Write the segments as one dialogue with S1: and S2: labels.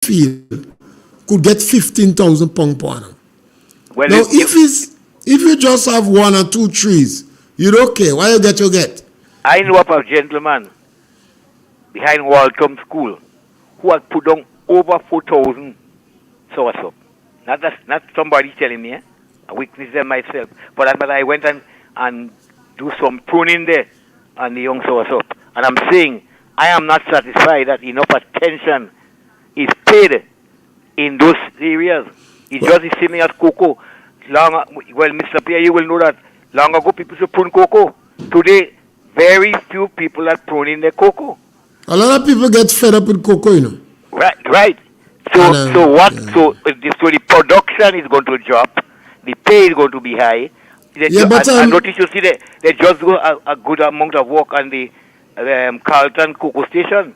S1: field could get 15,000 pounds per annum.
S2: Well,
S1: Now, if you just have 1 or 2 trees, you don't care. Why you get?
S2: I know of a gentleman behind Waltham School who had put down over 4,000 soursop. Not somebody telling me, I witnessed them myself. But I went and do some pruning there on the young soursop. And I'm saying I am not satisfied that enough attention is paid in those areas. It's just the same as cocoa. Mr. Pierre, you will know that long ago people used to prune cocoa. Today, very few people are pruning their cocoa.
S1: A lot of people get fed up with cocoa, you know.
S2: Right. So the production is going to drop. The pay is going to be high. I notice you see they just do a good amount of work on the Carlton cocoa station.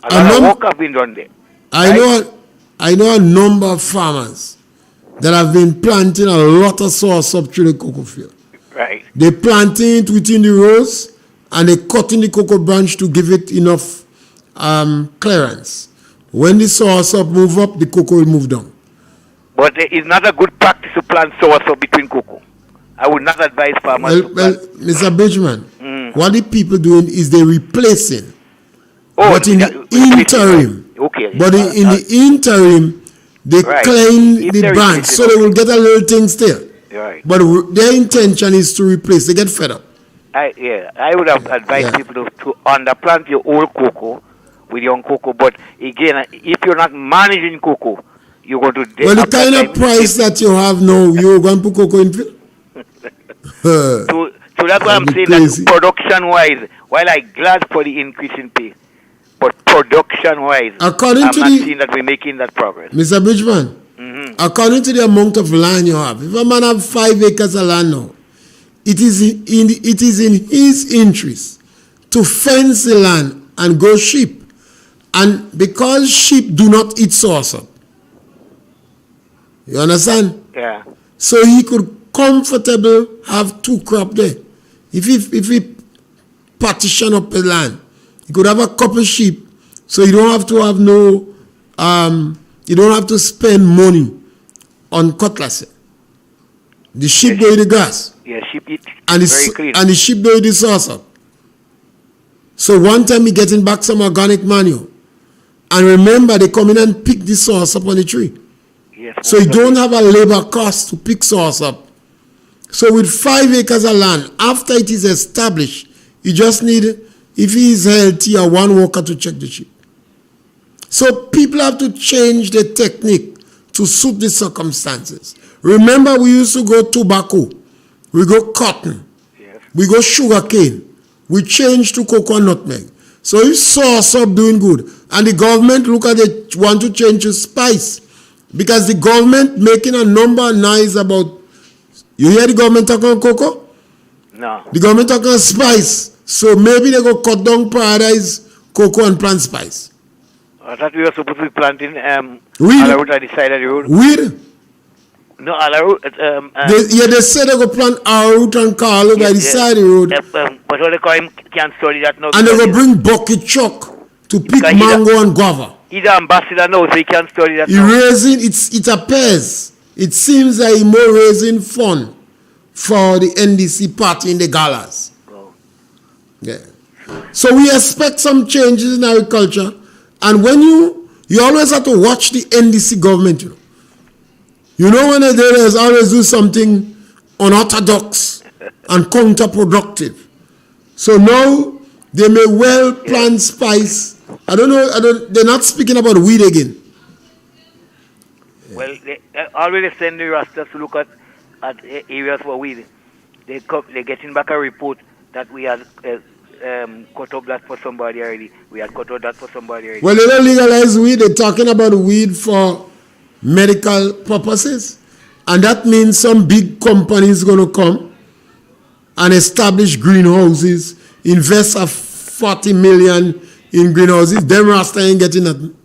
S2: A lot of work have been done there.
S1: I know a number of farmers that have been planting a lot of soursop through the cocoa field.
S2: Right.
S1: They planting it within the rows and they cutting the cocoa branch to give it enough clearance. When the soursop move up, the cocoa will move down.
S2: But it's not a good practice to plant soursop between cocoa. I would not advise farmers to plant.
S1: Mr. Bridgman, what the people doing is they replacing. But in the interim, they clean the branch so they will get a little thing still.
S2: Right.
S1: But their intention is to replace. They get fed up.
S2: I would have advised people to underplant your old cocoa with young cocoa. But again, if you're not managing cocoa, you're going to...
S1: Well, the kind of price that you have now, you're going to put cocoa in field?
S2: So that's why I'm saying that production-wise, while I'm glad for the increase in pay, but production-wise, I'm not seeing that we're making that progress.
S1: Mr. Bridgman, according to the amount of land you have, if a man have 5 acres of land now, it is in his interest to fence the land and grow sheep. And because sheep do not eat soursop, you understand?
S2: Yeah.
S1: So he could comfortably have 2 crops there. If he partition up the land, he could have a couple sheep, so you don't have to have you don't have to spend money on cutlass. The sheep go eat the grass.
S2: Yeah, sheep eat
S1: very clean. And the sheep go eat the soursop. So one time he getting back some organic manure. And remember, they come in and pick the soursop on the tree.
S2: Yes,
S1: so you don't have a labor cost to pick soursop. So with 5 acres of land, after it is established, you just need, if he is healthy, a 1 worker to check the sheep. So people have to change the technique to suit the circumstances. Remember, we used to go tobacco, we go cotton, we go sugar cane, we changed to cocoa and nutmeg. So if soursop doing good, and the government look at it, want to change to spice, because the government making a number of noise about, you hear the government talking about cocoa?
S2: No.
S1: The government talking about spice. So maybe they go cut down paradise, cocoa and plant spice.
S2: I thought we were supposed to be planting
S1: weed
S2: on the side of the road.
S1: Weed?
S2: No, arrowroot.
S1: They say they go plant arrowroot and carlo by the side of the road.
S2: But what they call him can't study that now.
S1: And they go bring bucket truck to pick mango and guava.
S2: He's an ambassador now, so he can't study that.
S1: He raising, it appears, it seems like he more raising fund for the NDC party in the galas.
S2: Oh.
S1: Yeah. So we expect some changes in agriculture, and when you always have to watch the NDC government, you know when they always do something unorthodox and counterproductive. So now they may well plant spice. I don't know, they're not speaking about weed again.
S2: Well, they already send the rasters to look at areas for weed. They're getting back a report that we had cut up that for somebody already. We had cut up that for somebody already.
S1: Well, they don't legalize weed. They're talking about weed for medical purposes. And that means some big companies going to come and establish greenhouses, invest a 40 million in greenhouses. Them Rasta ain't getting nothing.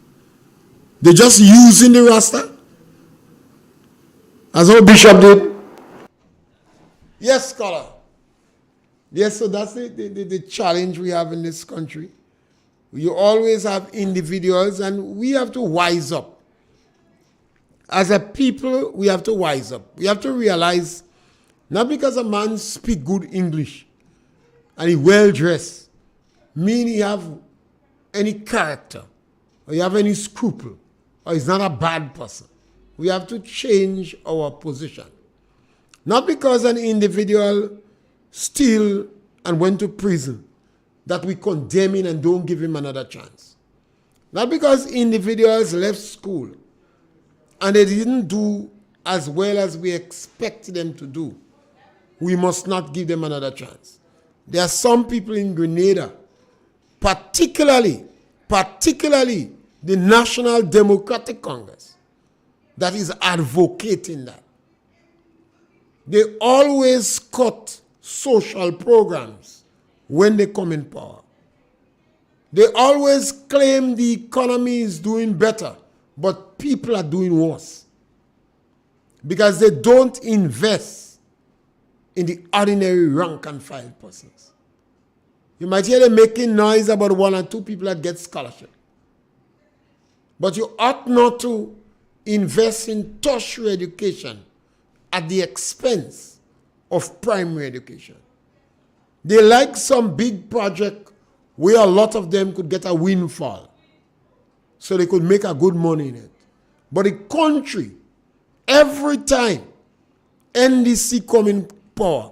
S1: They're just using the Rasta. As how Bishop did. Yes, scholar. Yes, so that's the challenge we have in this country. You always have individuals, and we have to wise up. As a people, we have to wise up. We have to realize, not because a man speak good English and he well dressed, mean he have any character, or he have any scruple, or he's not a bad person. We have to change our position. Not because an individual steal and went to prison, that we condemn him and don't give him another chance. Not because individuals left school and they didn't do as well as we expected them to do, we must not give them another chance. There are some people in Grenada, particularly the National Democratic Congress, that is advocating that. They always cut social programs when they come in power. They always claim the economy is doing better, but people are doing worse. Because they don't invest in the ordinary rank and file persons. You might hear them making noise about 1 or 2 people that get scholarship. But you ought not to invest in tertiary education at the expense of primary education. They like some big project where a lot of them could get a windfall, so they could make a good money in it. But the country, every time NDC come in power,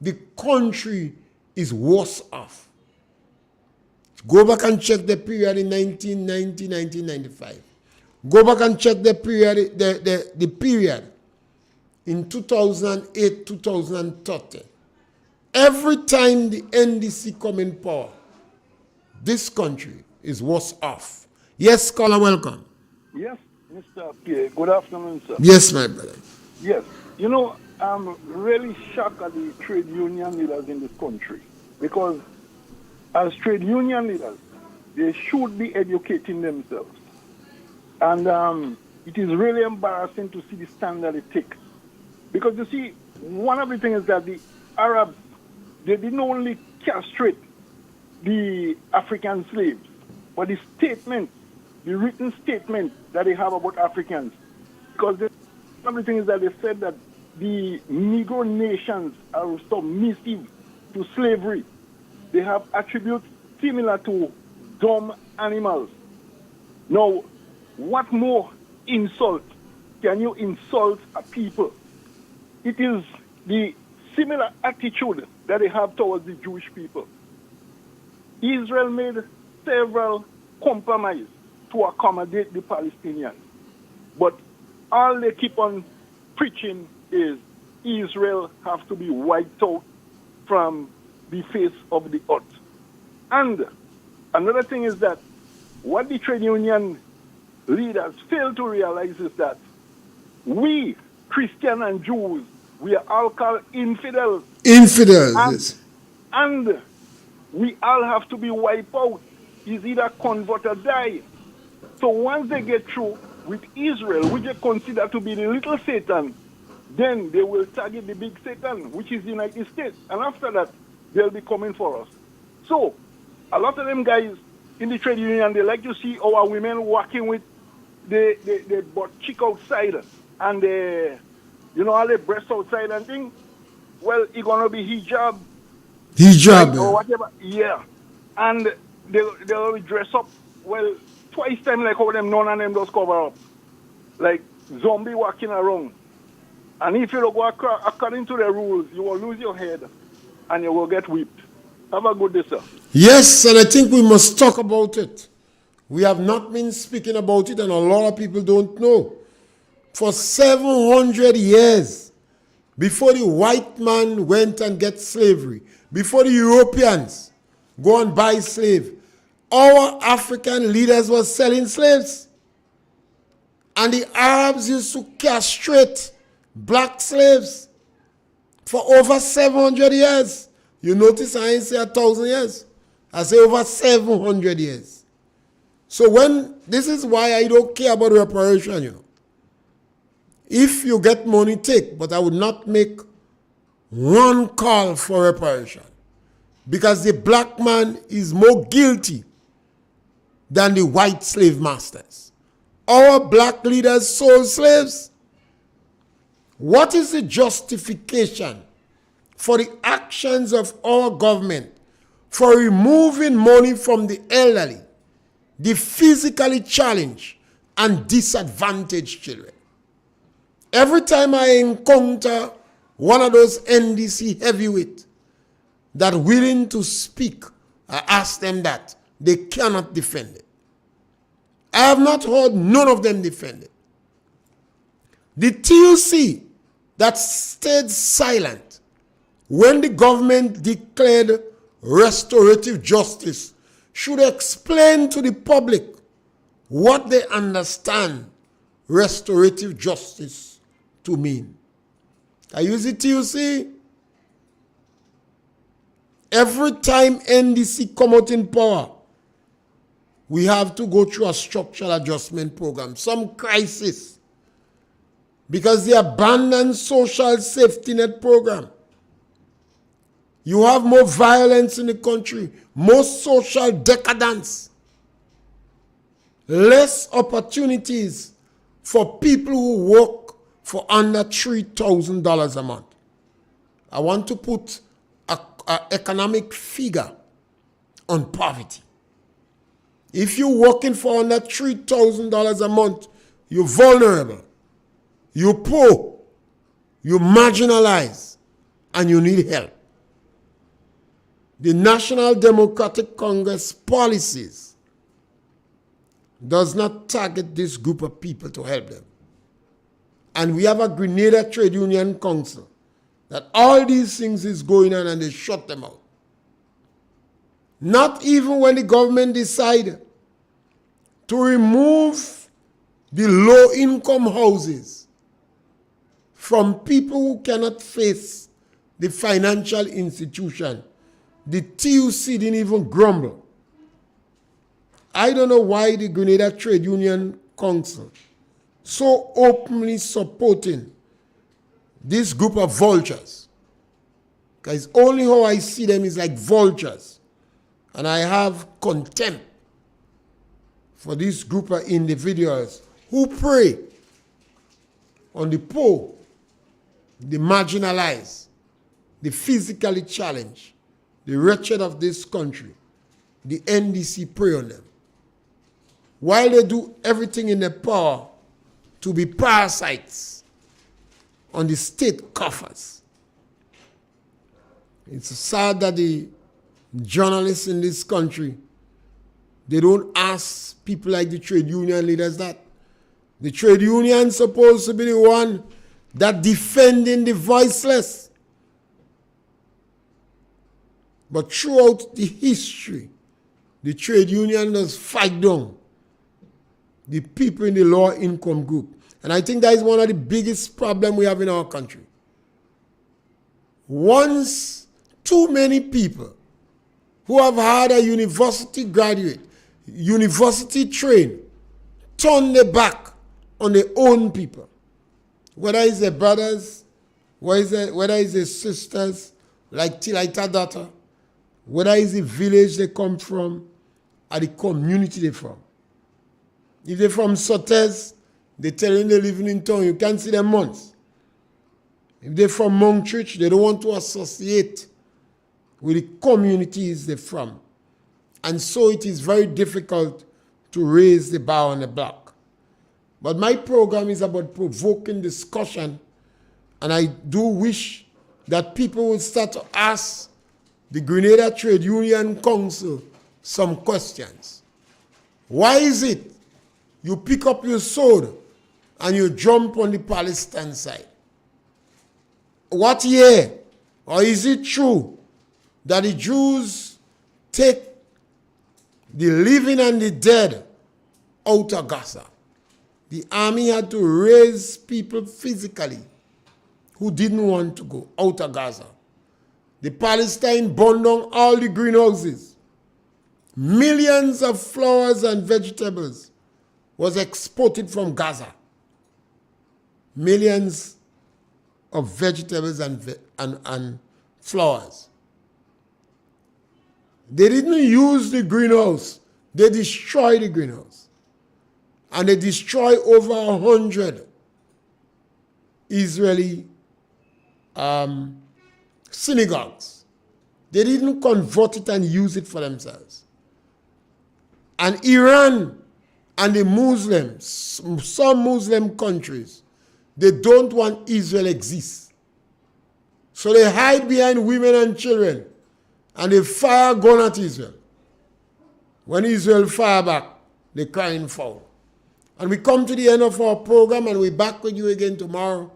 S1: the country is worse off. Go back and check the period in 1990, 1995. Go back and check the period, the period in 2008, 2013. Every time the NDC come in power, this country is worse off. Yes, caller, welcome.
S3: Yes, Mr. Pierre. Good afternoon, sir.
S1: Yes, my brother.
S3: Yes. You know, I'm really shocked at the trade union leaders in this country, because as trade union leaders, they should be educating themselves. And it is really embarrassing to see the standard they take. Because you see, one of the things is that the Arabs, they didn't only castrate the African slaves, but the statement, the written statement that they have about Africans. Because one of the things is that they said that the Negro nations are submissive to slavery. They have attributes similar to dumb animals. Now, what more insult can you insult a people? It is the similar attitude that they have towards the Jewish people. Israel made several compromises to accommodate the Palestinians. But all they keep on preaching is Israel has to be wiped out from the face of the earth. And another thing is that what the trade union leaders fail to realize is that we, Christian and Jews, we are all called infidels.
S1: Infidels, yes.
S3: And we all have to be wiped out. It's either convert or die. So once they get through with Israel, which they consider to be the little Satan, then they will target the big Satan, which is the United States. And after that, they'll be coming for us. So a lot of them guys in the trade union, they like to see our women walking with the butt cheek outside and all the breasts outside and things. Well, it's going to be hijab.
S1: Hijab.
S3: Right, or whatever. Yeah. And they'll be dress up, well, twice time like how them none of them does cover up. Like zombie walking around. And if you don't go according to the rules, you will lose your head and you will get whipped. Have a good day, sir.
S1: Yes, and I think we must talk about it. We have not been speaking about it, and a lot of people don't know. For 700 years, before the white man went and get slavery, before the Europeans go and buy slaves, our African leaders were selling slaves. And the Arabs used to castrate black slaves for over 700 years. You notice I ain't say 1,000 years. I say over 700 years. So this is why I don't care about reparation, If you get money, take, but I would not make one call for reparation. Because the black man is more guilty than the white slave masters. Our black leaders sold slaves. What is the justification for the actions of our government for removing money from the elderly, the physically challenged, and disadvantaged children? Every time I encounter one of those NDC heavyweights that willing to speak, I ask them that. They cannot defend it. I have not heard none of them defend it. The TUC that stayed silent when the government declared restorative justice should explain to the public what they understand restorative justice to mean. I use it TUC. Every time NDC come out in power, we have to go through a structural adjustment program, some crisis, because they abandoned social safety net program. You have more violence in the country, more social decadence, less opportunities for people who work for under $3,000 a month. I want to put an economic figure on poverty. If you're working for under $3,000 a month, you're vulnerable, you're poor, you're marginalized, and you need help. The National Democratic Congress policies does not target this group of people to help them. And we have a Grenada Trade Union Council that all these things is going on and they shut them out. Not even when the government decided to remove the low-income houses from people who cannot face the financial institution, the TUC didn't even grumble. I don't know why the Grenada Trade Union Council so openly supporting this group of vultures. Because only how I see them is like vultures. And I have contempt for this group of individuals who prey on the poor, the marginalized, the physically challenged, the wretched of this country. The NDC prey on them. While they do everything in their power to be parasites on the state coffers. It's sad that the journalists in this country, they don't ask people like the trade union leaders that. The trade union is supposed to be the one that defending the voiceless. But throughout the history, the trade union does fight down the people in the lower income group. And I think that is one of the biggest problems we have in our country. Once too many people who have had a university graduate, university trained, turn their back on their own people, whether it's their brothers, whether it's their sisters, like Tilaita daughter, whether it's the village they come from, or the community they're from. If they're from Sotes, they tell you they're living in town, you can't see them months. If they're from Monk Church, they don't want to associate with the communities they're from. And so it is very difficult to raise the bar on the block. But my program is about provoking discussion, and I do wish that people would start to ask the Grenada Trade Union Council some questions. Why is it you pick up your sword and you jump on the Palestine side? What year? Or is it true that the Jews take the living and the dead out of Gaza? The army had to raise people physically who didn't want to go out of Gaza. The Palestine burned down all the greenhouses. Millions of flowers and vegetables was exported from Gaza. Millions of vegetables and flowers. They didn't use the greenhouse. They destroy the greenhouse. And they destroy over 100 Israeli synagogues. They didn't convert it and use it for themselves. And Iran and the Muslims, some Muslim countries, they don't want Israel exist. So they hide behind women and children and they fire a gun at Israel. When Israel fire back, they crying foul. And we come to the end of our program and we're back with you again tomorrow.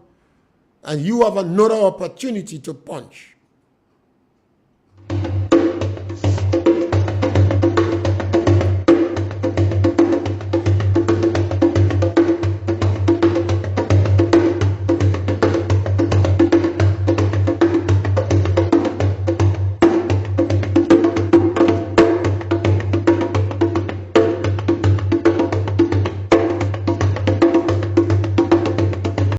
S1: And you have another opportunity to punch.